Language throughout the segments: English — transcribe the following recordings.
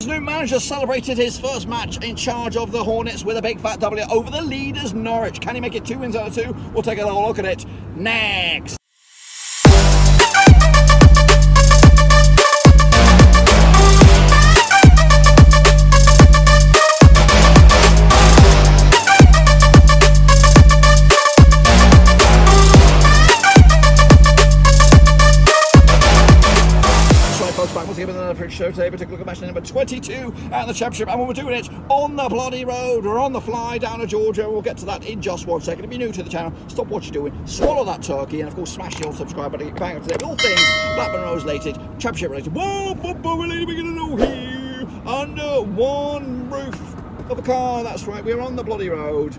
New manager celebrated his first match in charge of the Hornets with a big fat W over the leaders Norwich. Can he make it 2 wins out of 2? We'll take a little look at it next. Show today, but take a look at match number 22 at the Championship, and we're doing it on the bloody road. We're on the fly down to Georgia. We'll get to that in just 1 second. If you're new to the channel, stop what you're doing, swallow that turkey, and of course smash the old subscribe button. Get bang up today with all things Blackburn Rose related, Championship related, whoa, football related. We're going to know here under one roof of a car. That's right, we're on the bloody road,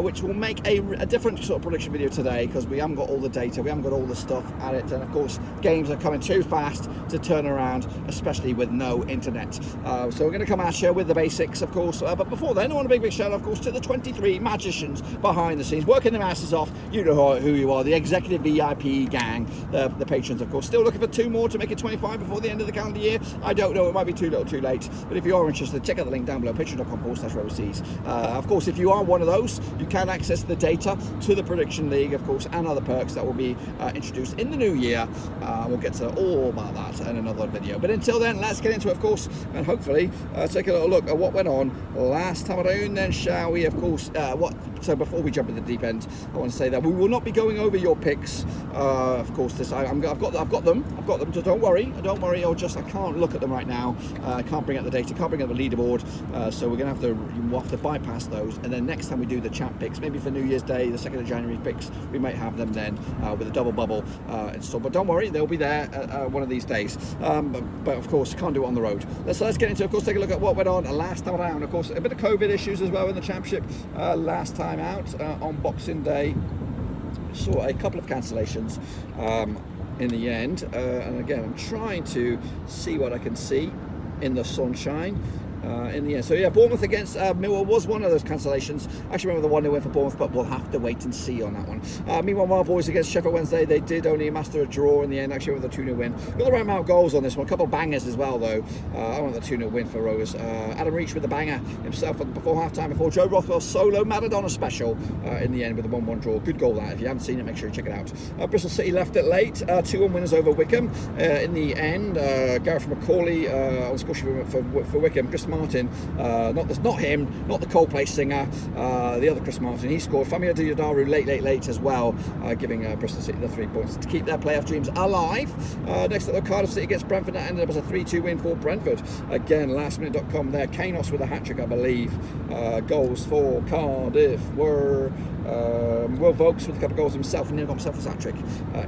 which will make a different sort of prediction video today because we haven't got all the data, we haven't got all the stuff at it, and of course games are coming too fast to turn around, especially with no internet. So we're going to come at you with the basics, of course, but before then I want a big shout out, of course, to the 23 magicians behind the scenes working their asses off. You know who you are, the executive VIP gang, the patrons, of course. Still looking for 2 more to make it 25 before the end of the calendar year. I don't know, it might be too little too late, but if you are interested, check out the link down below, patreon.com/Roverseas. Of course, if you are one of those, you can access the data to the Prediction League, of course, and other perks that will be introduced in the new year. We'll get to all about that in another video. But until then, let's get into it, of course, and hopefully take a little look at what went on last time around. Then, shall we? Of course, So before we jump in the deep end, I want to say that we will not be going over your picks. Of course, I've got them. So don't worry. I can't look at them right now. I can't bring up the data. Can't bring up the leaderboard. So we're gonna have to bypass those. And then next time we do the chat picks, maybe for New Year's Day, the 2nd of January picks, we might have them then with a double bubble installed. But don't worry, they'll be there one of these days. But of course, can't do it on the road. Let's get into, of course, take a look at what went on last time around. Of course, a bit of COVID issues as well in the Championship last time out on Boxing Day. Saw a couple of cancellations in the end, and again, I'm trying to see what I can see in the sunshine. In the end. So yeah, Bournemouth against Millwall was one of those cancellations. I actually remember the 1-0 win for Bournemouth, but we'll have to wait and see on that one. Meanwhile, my boys against Sheffield Wednesday, they did only master a draw in the end, actually with a 2-0 win. Got the right amount of goals on this one, a couple of bangers as well though. I want the 2-0 win for Rovers. Adam Reach with the banger himself before half-time, before Joe Rothwell's solo Maradona special in the end with a 1-1 draw. Good goal that. If you haven't seen it, make sure you check it out. Bristol City left it late, 2-1 winners over Wycombe. In the end, Gareth McCauley on score sheet for Wycombe. Chris Martin, not him, not the Coldplay singer, the other Chris Martin, he scored. Famia Diadaru late as well, giving Bristol City the 3 points to keep their playoff dreams alive. Next up, Cardiff City against Brentford, that ended up as a 3-2 win for Brentford. Again, lastminute.com there, Kanos with a hat-trick, I believe. Goals for Cardiff were Will Vokes with a couple of goals himself, and nearly got himself a hat-trick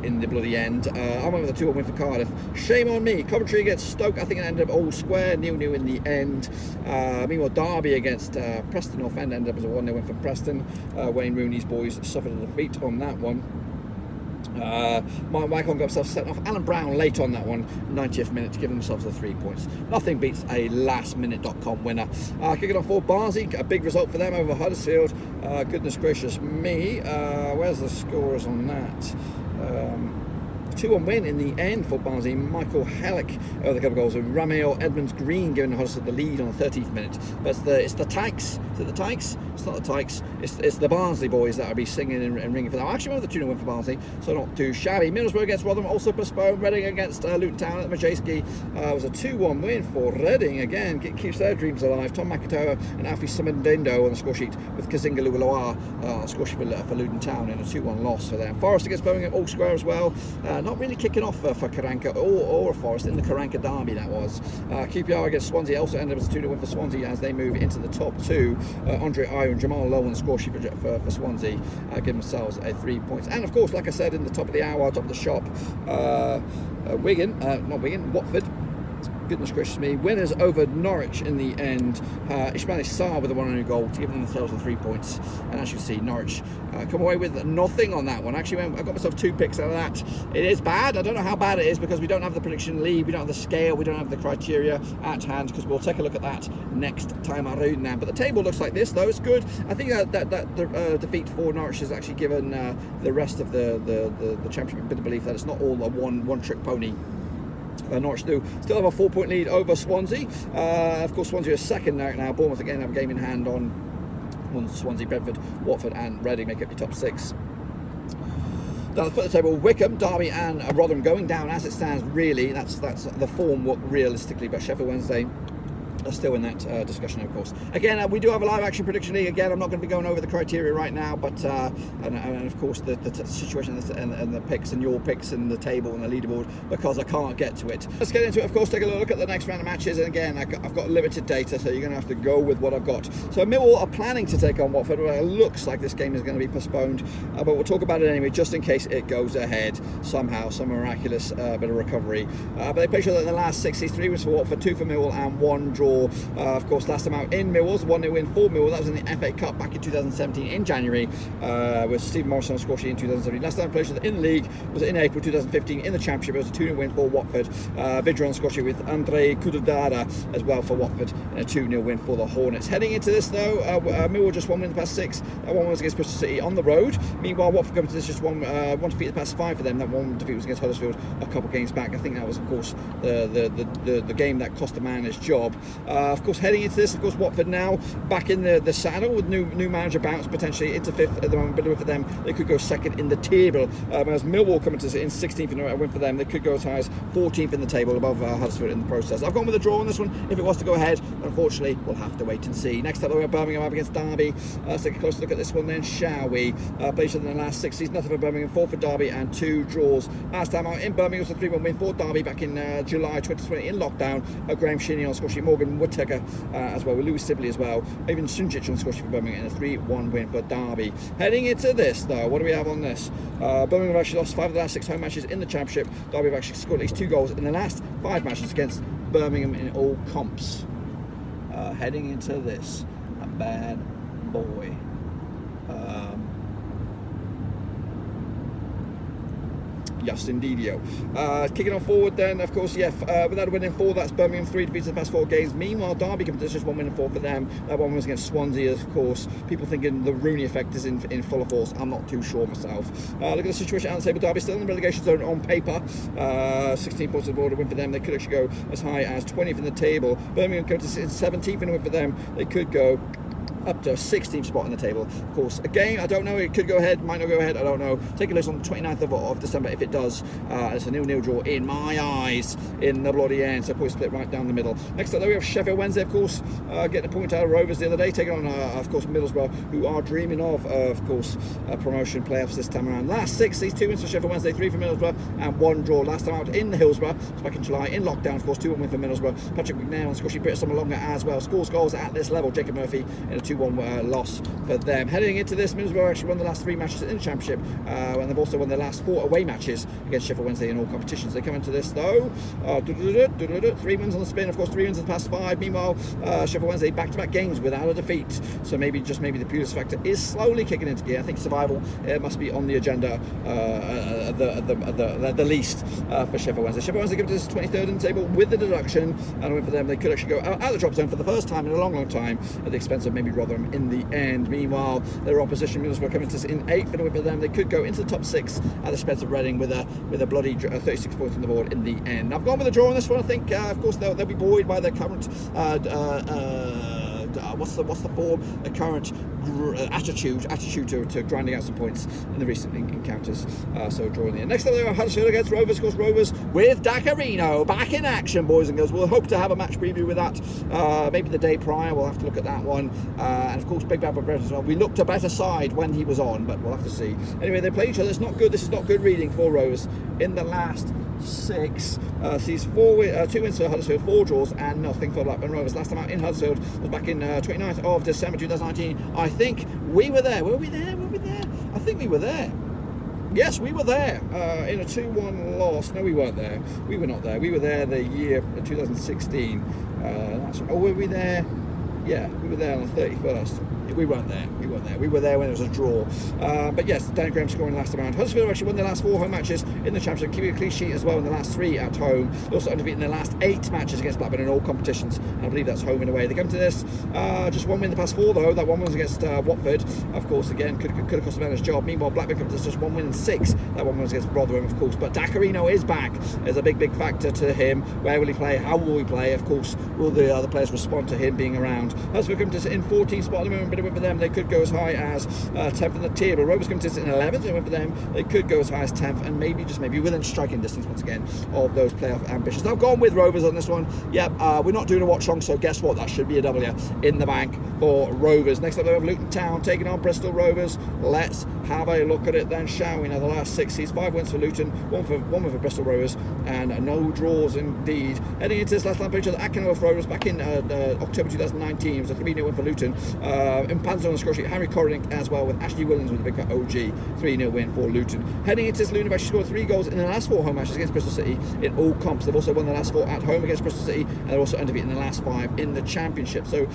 in the bloody end. I went with a 2-1 win for Cardiff. Shame on me. Coventry against Stoke, I think it ended up all square, 0-0 in the end. Meanwhile, Derby against Preston North End ended up as a 1-0 win for Preston. Wayne Rooney's boys suffered a defeat on that one. Wycombe got himself set off. Alan Brown late on that one, 90th minute, to give themselves the 3 points. Nothing beats a lastminute.com winner. Kicking off for Barnsley, a big result for them over Huddersfield. Goodness gracious me, where's the scores on that? 2-1 win in the end for Barnsley. Michael Halleck with a couple of goals, and Ramil Edmonds Green giving Huddersfield the lead on the 13th minute. But it's the Tykes. Is it the Tykes? It's not the Tykes. It's the Barnsley boys that will be singing and ringing for that. I actually remember the 2-0 win for Barnsley, so not too shabby. Middlesbrough against Rotherham also postponed. Reading against Luton Town at the Matchday was a 2-1 win for Reading. Again, keeps their dreams alive. Tom McIntyre and Alfie Simondendo on the score sheet, with Kazinga Lualoa on the score sheet for Luton Town in a 2-1 loss for them. Forest against Birmingham, all square as well. Not really kicking off for Karanka or Forest in the Karanka derby, that was. QPR against Swansea also ended up as a 2-0 win for Swansea as they move into the top 2. Andre Ayew and Jamal Lowe on the score sheet for Swansea give themselves a 3 points. And of course, like I said, in the top of the hour, top of the shop, Watford. Goodness gracious me, winners over Norwich in the end. Ismail Sarr with the 1-0 goal to give themselves the 3 points. And as you see, Norwich come away with nothing on that one. Actually, I got myself 2 picks out of that. It is bad. I don't know how bad it is because we don't have the prediction league, we don't have the scale, we don't have the criteria at hand, because we'll take a look at that next time around now. But the table looks like this, though. It's good. I think that defeat for Norwich has actually given the rest of the championship a bit of belief that it's not all a one-trick pony Norwich do still have a 4-point lead over Swansea. Of course, Swansea are second now. Bournemouth again have a game in hand on Swansea, Brentford, Watford and Reading make up your top 6. Down the foot of the table, Wycombe, Derby and Rotherham going down as it stands. Really, that's the form realistically, but Sheffield Wednesday are still in that discussion, of course. Again, we do have a live action prediction league. Again, I'm not going to be going over the criteria right now, but and of course the situation and the picks and your picks and the table and the leaderboard, because I can't get to it. Let's get into it. Of course, take a look at the next round of matches. And again, I've got limited data, so you're going to have to go with what I've got. So Millwall are planning to take on Watford. Well, it looks like this game is going to be postponed, but we'll talk about it anyway, just in case it goes ahead somehow, some miraculous bit of recovery. But they played each other in the last 63 wins for Watford, 2 for Millwall and 1 draw. Of course, last time out in Millwall, 1-0 win for Millwall. That was in the FA Cup back in 2017 in January, with Stephen Morrison on the score sheet in 2017. Last time played in the league was in April 2015 in the Championship. It was a 2-0 win for Watford. Vidra on the score sheet with Andre Kudadara as well for Watford, and a 2-0 win for the Hornets. Heading into this though, Millwall just 1 win in the past 6. That one was against Bristol City on the road. Meanwhile, Watford coming to this just one defeat in the past 5 for them. That one defeat was against Huddersfield a couple of games back. I think that was, of course, the game that cost the man his job. Of course, heading into this, of course, Watford now back in the saddle with new manager bounce potentially into 5th at the moment, but for them they could go 2nd in the table. As Millwall coming to in 16th in a win for them, they could go as high as 14th in the table above Huddersfield in the process. I've gone with a draw on this one. If it was to go ahead, unfortunately, we'll have to wait and see. Next up, we have Birmingham up against Derby. Let's take a closer look at this one then, shall we? Played each other in the last 6 seasons, nothing for Birmingham, 4 for Derby and 2 draws. Last time out in Birmingham was a 3-1 win for Derby back in July 2020 in lockdown. Graham Shinney on score sheet, Morgan Woodtaker as well, with Lewis Sibley as well. Even Sunjic on the score sheet for Birmingham in a 3-1 win for Derby. Heading into this though, what do we have on this? Birmingham have actually lost 5 of the last 6 home matches in the Championship. Derby have actually scored at least 2 goals in the last 5 matches against Birmingham in all comps. Heading into this, a bad boy. Yes, indeedio. Kicking on forward then, of course, without a win in 4, that's Birmingham 3 defeats in the past 4 games. Meanwhile, Derby can just 1 win in 4 for them. That one was against Swansea, of course. People thinking the Rooney effect is in full force. I'm not too sure myself. Look at the situation out the table. Derby still in the relegation zone on paper. 16 points on the board, a win for them. They could actually go as high as 20th in the table. Birmingham go to 17th in a win for them. They could go up to a 16th spot in the table. Of course, again, I don't know, it could go ahead, might not go ahead, I don't know. Take a listen on the 29th of December if it does. It's a 0-0 draw in my eyes in the bloody end, so probably split right down the middle. Next up, we have Sheffield Wednesday, of course, getting a point out of Rovers the other day, taking on, of course, Middlesbrough, who are dreaming of course, promotion playoffs this time around. Last 6, these 2 wins for Sheffield Wednesday, 3 for Middlesbrough, and 1 draw. Last time out in the Hillsborough, it's back in July, in lockdown, of course, 2-1 win for Middlesbrough. Patrick McNair on score sheet, British summer longer as well. Scores goals at this level. Jacob Murphy in a 2-1 loss for them. Heading into this, Middlesbrough actually won the last 3 matches in the Championship, and they've also won their last 4 away matches against Sheffield Wednesday in all competitions. They come into this though, 3 wins on the spin, of course, 3 wins in the past 5. Meanwhile, Sheffield Wednesday back-to-back games without a defeat, so maybe the Pulis factor is slowly kicking into gear. I think survival must be on the agenda at the least for Sheffield Wednesday. Sheffield Wednesday give this 23rd in the table with the deduction, and a win for them. They could actually go out of the drop zone for the first time in a long time at the expense of maybe Rotherham in the end. Meanwhile, their opposition Middlesbrough coming to us in 8th in a win for them. They could go into the top 6 at the expense of Reading with a bloody 36 points on the board in the end. I've gone with a draw on this one. I think, of course, they'll be buoyed by their current what's the form? The current attitude to grinding out some points in the recent encounters. So drawing the end. Next up, there are Huddersfield against Rovers. Of course, Rovers with Dacarino back in action, boys and girls. We'll hope to have a match preview with that. Maybe the day prior. We'll have to look at that one. And of course, Big Bad Brentford as well. We looked a better side when he was on, but we'll have to see. Anyway, they play each other. It's not good. This is not good reading for Rovers in the last 6 sees 2 wins for Huddersfield, 4 draws and nothing for Blackburn Rovers. Last time out in Huddersfield was back in 29th of December 2019. I think we were there. Were we there? I think we were there. Yes, we were there in a 2-1 loss. No, we weren't there. We were not there. We were there the year 2016. Were we there? Yeah, we were there on the 31st. we weren't there. We were there when it was a draw. But yes, Dan Graham scoring last time around. Huddersfield actually won their last 4 home matches in the Championship, keeping a clean sheet as well in the last 3 at home. They also undefeated in their last 8 matches against Blackburn in all competitions, and I believe that's home and away. They come to this just 1 win in the past 4 though. That one was against Watford, of course. Again, could have cost the man his job. Meanwhile, Blackburn comes to this just 1 win in 6. That one was against Rotherham, of course. But Dacarino is back. There's a big factor to him. Where will he play? How will he play? Of course, will the other players respond to him being around? Huddersfield come to sit in 14th spot at the moment, but a win for them. They could go as high as 10th in the table. Rovers come to sit in 11th. A win for them. They could go as high as 10th, and maybe just maybe within striking distance once again of those playoff ambitions. I've gone with Rovers on this one. Yep, we're not doing a watch long, so guess what? That should be a W in the bank for Rovers. Next up, we have Luton Town taking on Bristol Rovers. Let's have a look at it then, shall we? Now, the last 6 seasons, 5 wins for Luton, one for Bristol Rovers, and no draws indeed. Heading into this last time picture, the Akenworth Rovers back in October 2019. It was a 3-0 win for Luton. In Panzer on the score sheet, Harry Cornick as well, with Ashley Williams with a big fat OG 3-0 win for Luton. Heading into this, Luton have actually scored 3 goals in the last 4 home matches against Bristol City in all comps. They've also won the last 4 at home against Bristol City, and they're also undefeated in the last 5 in the Championship. So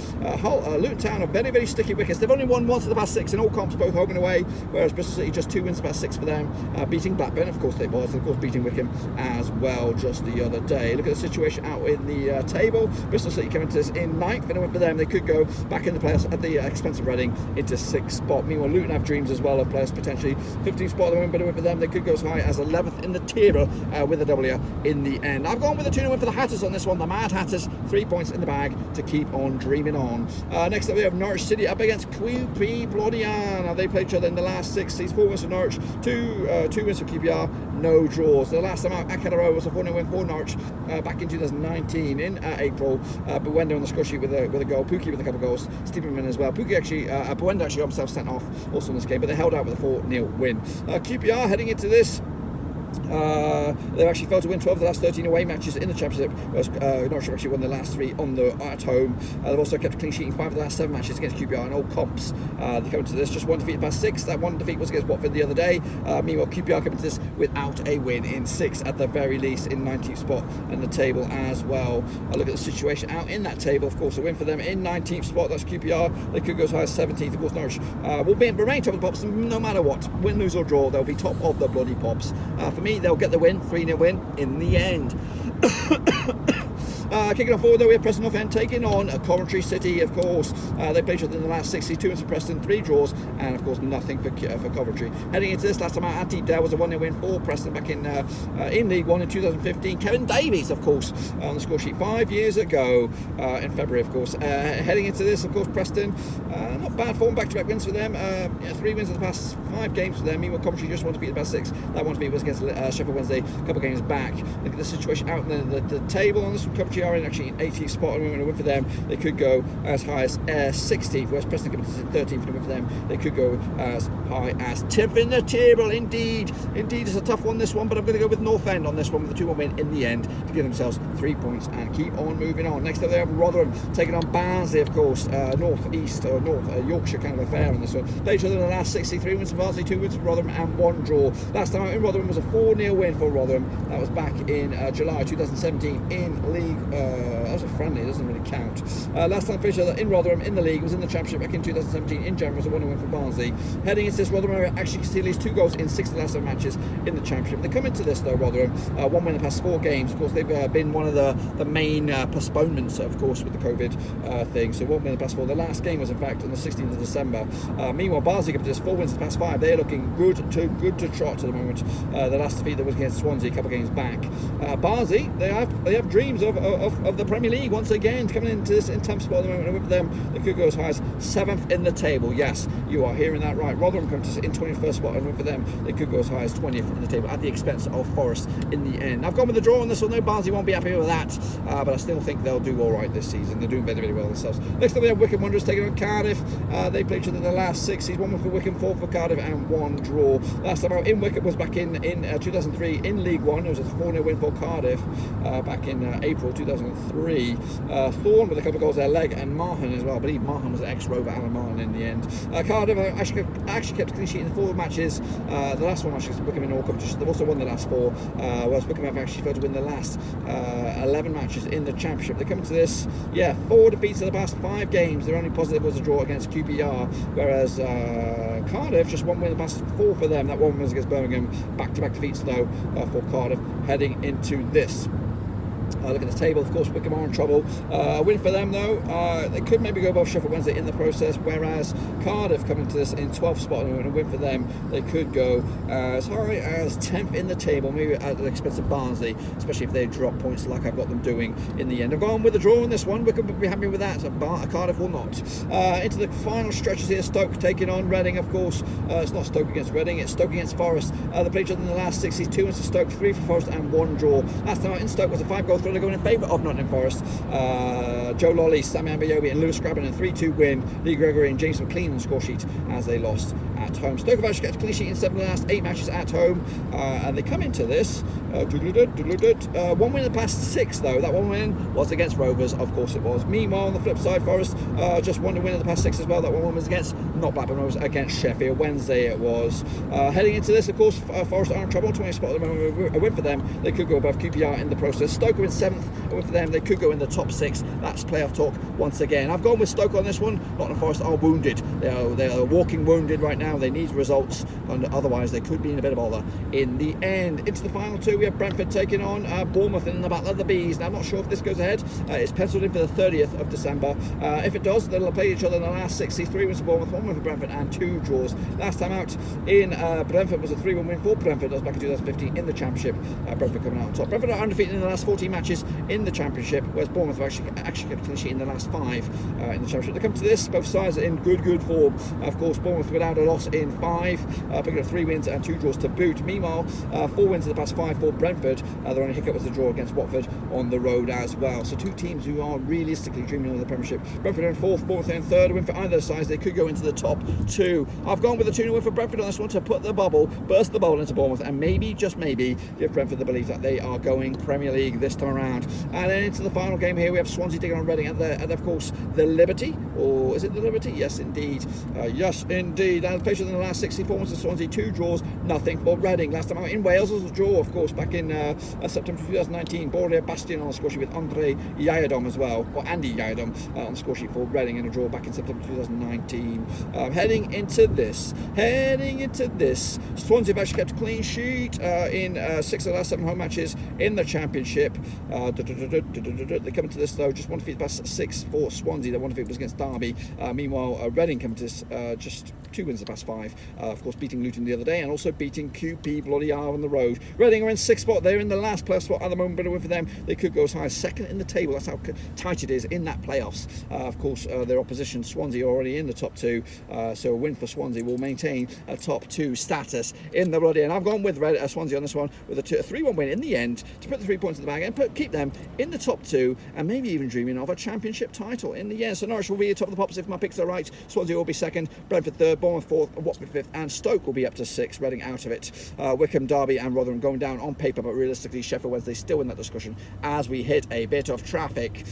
Luton Town are very, very sticky wickets. They've only won once of the past 6 in all comps, both home and away, whereas Bristol City just 2 wins about 6 for them, beating Blackburn, of course they was, and of course beating Wycombe as well just the other day. Look at the situation out in the table. Bristol City coming to this in 9th, and for them they could go back in the playoffs at the expense of Reading into 6th spot. Meanwhile, Luton have dreams as well of players potentially 15th spot at the moment, but for them they could go as high as 11th in the table with a W in the end. I've gone with a 2-0 win for the Hatters on this one. The Mad Hatters, 3 points in the bag to keep on dreaming on. Next up we have Norwich City up against QP Blodian. Now they played each other in the last 6 seasons. 4 wins for Norwich, 2 wins for QPR, no draws. The last time out at Cardiff was a 4-0 win for Norwich back in 2019 in April. Buenda on the score sheet with a goal. Pookie with a couple of goals. Stephenman as well. Buenda actually got himself sent off also in this game, but they held out with a 4-0 win. QPR heading into this. They've actually failed to win 12 of the last 13 away matches in the Championship, whereas Norwich have actually won the last 3 at home. They've also kept a clean sheet in 5 of the last 7 matches against QPR in all comps. They come to this just 1 defeat past 6. That 1 defeat was against Watford the other day. Meanwhile, QPR coming to this without a win in 6 at the very least, in 19th spot in the table as well. Look at the situation out in that table. Of course, a win for them in 19th spot. That's QPR. They could go as high as 17th. Of course, Norwich will remain top of the pops no matter what. Win, lose or draw, they'll be top of the bloody pops. For me, they'll get the win, 3-0 win in the end. Kicking off forward though, we have Preston North End taking on Coventry City, of course. They played each other in the last 62 wins for Preston, 3 draws, and of course nothing for Coventry. Heading into this, last time out, there was a 1-0 win for Preston back in League One in 2015. Kevin Davies, of course, on the score sheet 5 years ago in February, of course. Heading into this, of course, Preston, not bad form, back-to-back wins for them. 3 wins in the past 5 games for them. Meanwhile, Coventry just 1 defeat in the past 6. That 1 defeat was against Sheffield Wednesday, a couple of games back. Look at the situation out in the table on this one. Coventry are in actually in 18th spot, and a win for them, they could go as high as 16th. Whereas Preston coming to 13th, and a win for them, they could go as high as 10th in the table. Indeed, it's a tough one, this one, but I'm going to go with North End on this one with a 2-1 win in the end to give themselves 3 points and keep on moving on. Next up, they have Rotherham taking on Barnsley, of course. North Yorkshire kind of affair on this one. Played each other in the last 63 wins for Barnsley, 2 wins for Rotherham, and 1 draw. Last time out in Rotherham was a 4-0 win for Rotherham. That was back in July 2017 in League. That was a friendly, it doesn't really count. Last time played each other in Rotherham in the league was in the Championship back in 2017 in January. Was a 1-0 win for Barnsley. Heading into this, Rotherham actually conceded at least 2 goals in 6 of the last 7 matches in the Championship. They come into this though, Rotherham, 1 win in the past 4 games. Of course, they've been one of the main postponements, of course, with the COVID thing. So 1 win in the past 4. The last game was in fact on the 16th of December. Meanwhile, Barnsley come to this 4 wins in the past 5. They're looking good to trot at the moment. The last defeat that was against Swansea a couple of games back. Barnsley, they have dreams of the Premier League once again, coming into this in 10th spot at the moment, and with them they could go as high as 7th in the table. Yes, you are hearing that right. Rotherham come to in 21st spot, and with them they could go as high as 20th in the table at the expense of Forest in the end. I've gone with the draw on this one though. Barnsley won't be happy with that, but I still think they'll do alright this season. They're doing very, very well themselves. Next up we have Wycombe Wanderers taking on Cardiff. They played each other in the last 6 seasons, 1 win for Wycombe, 4 for Cardiff, and 1 draw. Last time out in Wycombe was back in 2003 in League One. It was a 4-0 win for Cardiff back in April 2003. 2003. Thorne with a couple of goals there, Leg, and Mahan as well. I believe Mahan was an ex-Rover, Alan Mahan, in the end. Cardiff actually kept a clean sheet in 4 matches. The last one actually was Wycombe in all competitions. They've also won the last 4, whereas Wycombe have actually failed to win the last 11 matches in the Championship. They come into this, 4 defeats in the past 5 games. Their only positive was a draw against QPR, whereas Cardiff just 1 win in the past 4 for them. That one was against Birmingham. Back-to-back defeats though for Cardiff heading into this. Look at the table, of course, Wycombe are in trouble. A win for them, though. They could maybe go above Sheffield Wednesday in the process, whereas Cardiff coming to this in 12th spot, and a win for them, they could go as high as 10th in the table, maybe at the expense of Barnsley, especially if they drop points like I've got them doing in the end. I've gone with a draw on this one. Wycombe will be happy with that. Cardiff will not. Into the final stretches here, Stoke taking on Reading, of course. It's not Stoke against Reading, it's Stoke against Forest. They played each other in the last 62 wins to Stoke, 3 for Forest, and 1 draw. Last time out in Stoke was a 5-goal thriller going in favour of Nottingham Forest. Joe Lolly, Sammy Ambayobi and Lewis Grabban, a 3-2 win. Lee Gregory and James McLean on the score sheet as they lost at home. Stoke have actually kept a clean sheet in 7 of the last 8 matches at home, and they come into this 1 win in the past 6 though. That 1 win was against Rovers, of course it was. Meanwhile, on the flip side, Forest just 1 win in the past 6 as well. That 1 win was against, not Blackburn Rovers, against Sheffield Wednesday it was. Heading into this, of course, Forest are in trouble. 20th spot at the moment. A win for them, they could go above QPR in the process. Stoke are in 7th. A win for them, they could go in the top 6. That's playoff talk once again. I've gone with Stoke on this one. Nottingham Forest are wounded. They are walking wounded right now. They need results, and otherwise they could be in a bit of bother in the end. Into the final 2, we have Brentford taking on Bournemouth in the Battle of the Bees. Now, I'm not sure if this goes ahead. It's penciled in for the 30th of December. If it does, they'll play each other in the last 63 wins for Bournemouth, 1 win for Brentford, and 2 draws. Last time out in Brentford was a 3-1 win for Brentford. That was back in 2015 in the Championship. Brentford coming out on top. Brentford are undefeated in the last 14 matches in the Championship, whereas Bournemouth have actually kept a clean sheet in the last 5 in the Championship. They come to this, both sides are in good form. Of course, Bournemouth without a loss in 5, picking up 3 wins and 2 draws to boot. Meanwhile, 4 wins in the past 5 for Brentford. Their only hiccup was the draw against Watford on the road as well. So 2 teams who are realistically dreaming of the Premiership. Brentford in 4th, Bournemouth in 3rd. A win for either side, they could go into the top 2. I've gone with a 2-0 win for Brentford on this one to put the bubble, burst the bubble into Bournemouth, and maybe, just maybe, give Brentford the belief that they are going Premier League this time around. And then into the final game here, we have Swansea taking on Reading, and of course the Liberty, or is it the Liberty? Yes, indeed. Yes, indeed. And played in the last 64 wins to Swansea, 2 draws, nothing for Reading. Last time out in Wales was a draw, of course, back in September 2019. Bordeaux Bastion on the score sheet with Andre Yayadom as well, or Andy Yayadom on the score sheet for Reading, in a draw back in September 2019. Heading into this, Swansea have actually kept a clean sheet in 6 of the last 7 home matches in the Championship. They come into this though, just 1 defeat past 6 for Swansea. Their 1 defeat was against Derby. Meanwhile, Reading come to this just 2 wins the past 5. Of course, beating Luton the other day and also beating QP bloody R on the road. Reading are in 6th spot. They're in the last playoff spot at the moment, but a win for them. They could go as high as 2nd in the table. That's how tight it is in that playoffs. Of course, their opposition, Swansea, are already in the top 2. So a win for Swansea will maintain a top 2 status in the bloody. And I've gone with Swansea on this one with a 3-1 win in the end to put the 3 points in the bag and keep them in the top 2 and maybe even dreaming of a Championship title in the end. So Norwich will be atop of the pops if my picks are right. Swansea will be 2nd, Brentford 3rd, Bournemouth 4th, Watford 5th, and Stoke will be up to 6th, Reading out of it. Wycombe, Derby and Rotherham going down on paper, but realistically Sheffield Wednesday still in that discussion as we hit a bit of traffic.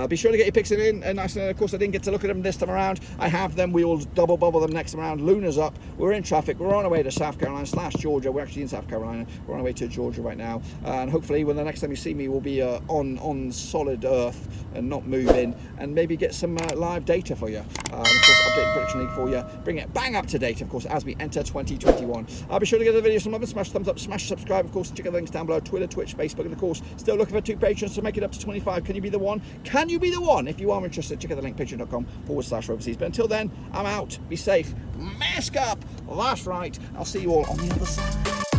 Be sure to get your picks in, and of course I didn't get to look at them this time around. I have them. We will double bubble them next time around. Luna's up. We're in traffic. We're on our way to South Carolina / Georgia. We're actually in South Carolina. We're on our way to Georgia right now, and hopefully when the next time you see me, we'll be on solid earth and not moving, and maybe get some live data for you. Of course, update the prediction league for you. Bring it bang up to date, of course, as we enter 2021. I'll be sure to give the video some love and smash thumbs up, smash subscribe, of course. Check out the links down below: Twitter, Twitch, Facebook, and of course, still looking for 2 patrons to make it up to 25. Can you be the one? Can you be the one? If you are interested, check out the link patreon.com/Roverseas. But until then, I'm out. Be safe. Mask up. That's right. I'll see you all on the other side.